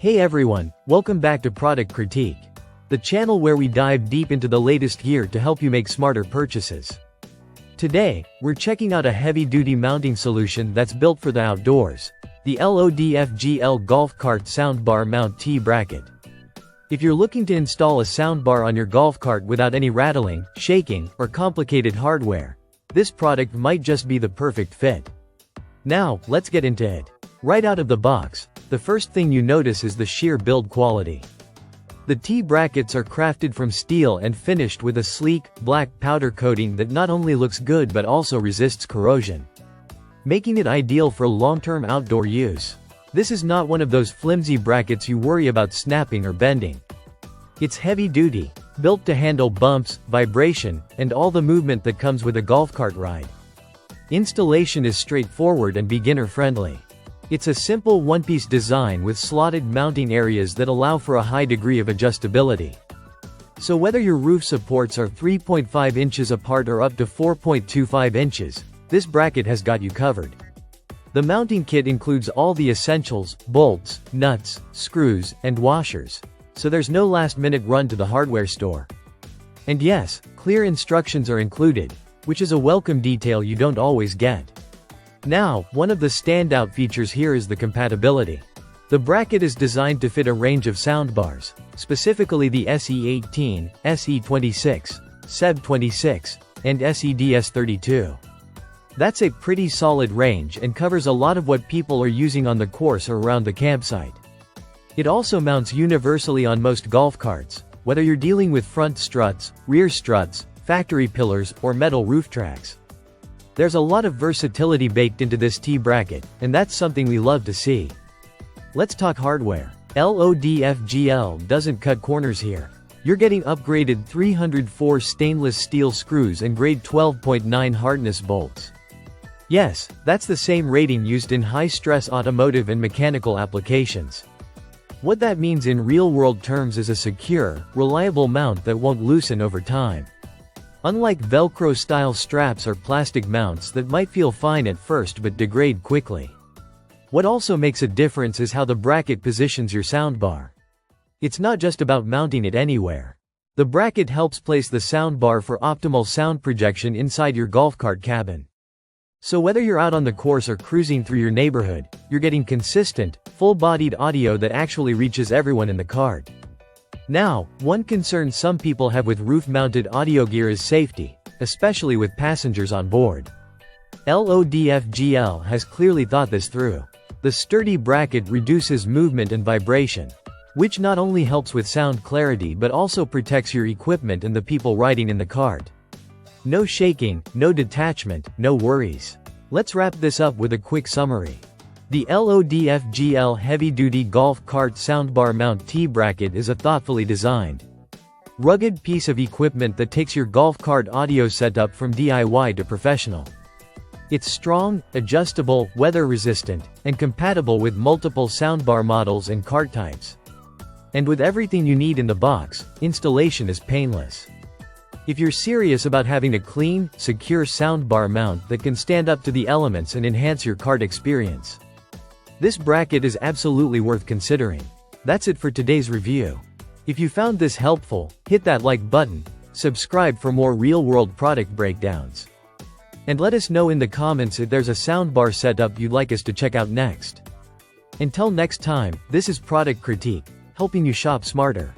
Hey everyone, welcome back to Product Critique, the channel where we dive deep into the latest gear to help you make smarter purchases. Today, we're checking out a heavy-duty mounting solution that's built for the outdoors, the lodfGL Golf Cart Soundbar Mount T-Bracket. If you're looking to install a soundbar on your golf cart without any rattling, shaking, or complicated hardware, this product might just be the perfect fit. Now, let's get into it. Right out of the box, the first thing you notice is the sheer build quality. The T-brackets are crafted from steel and finished with a sleek, black powder coating that not only looks good but also resists corrosion, making it ideal for long-term outdoor use. This is not one of those flimsy brackets you worry about snapping or bending. It's heavy-duty, built to handle bumps, vibration, and all the movement that comes with a golf cart ride. Installation is straightforward and beginner-friendly. It's a simple one-piece design with slotted mounting areas that allow for a high degree of adjustability. So whether your roof supports are 3.5 inches apart or up to 4.25 inches, this bracket has got you covered. The mounting kit includes all the essentials: bolts, nuts, screws, and washers, so there's no last-minute run to the hardware store. And yes, clear instructions are included, which is a welcome detail you don't always get. Now, one of the standout features here is the compatibility. The bracket is designed to fit a range of soundbars, specifically the SE18, SE26, SEB26, and SEDS32. That's a pretty solid range and covers a lot of what people are using on the course or around the campsite. It also mounts universally on most golf carts, whether you're dealing with front struts, rear struts, factory pillars, or metal roof tracks. There's a lot of versatility baked into this T-bracket, and that's something we love to see. Let's talk hardware. lodfGL doesn't cut corners here. You're getting upgraded 304 stainless steel screws and grade 12.9 hardness bolts. Yes, that's the same rating used in high-stress automotive and mechanical applications. What that means in real-world terms is a secure, reliable mount that won't loosen over time. Unlike Velcro-style straps or plastic mounts that might feel fine at first but degrade quickly. What also makes a difference is how the bracket positions your soundbar. It's not just about mounting it anywhere. The bracket helps place the soundbar for optimal sound projection inside your golf cart cabin. So whether you're out on the course or cruising through your neighborhood, you're getting consistent, full-bodied audio that actually reaches everyone in the cart. Now, one concern some people have with roof-mounted audio gear is safety, especially with passengers on board. lodfGL has clearly thought this through. The sturdy bracket reduces movement and vibration, which not only helps with sound clarity but also protects your equipment and the people riding in the cart. No shaking, no detachment, no worries. Let's wrap this up with a quick summary. The lodfGL heavy-duty golf cart soundbar mount T-bracket is a thoughtfully designed, rugged piece of equipment that takes your golf cart audio setup from DIY to professional. It's strong, adjustable, weather-resistant, and compatible with multiple soundbar models and cart types. And with everything you need in the box, installation is painless. If you're serious about having a clean, secure soundbar mount that can stand up to the elements and enhance your cart experience, this bracket is absolutely worth considering. That's it for today's review. If you found this helpful, hit that like button, subscribe for more real-world product breakdowns, and let us know in the comments if there's a soundbar setup you'd like us to check out next. Until next time, this is Product Critique, helping you shop smarter.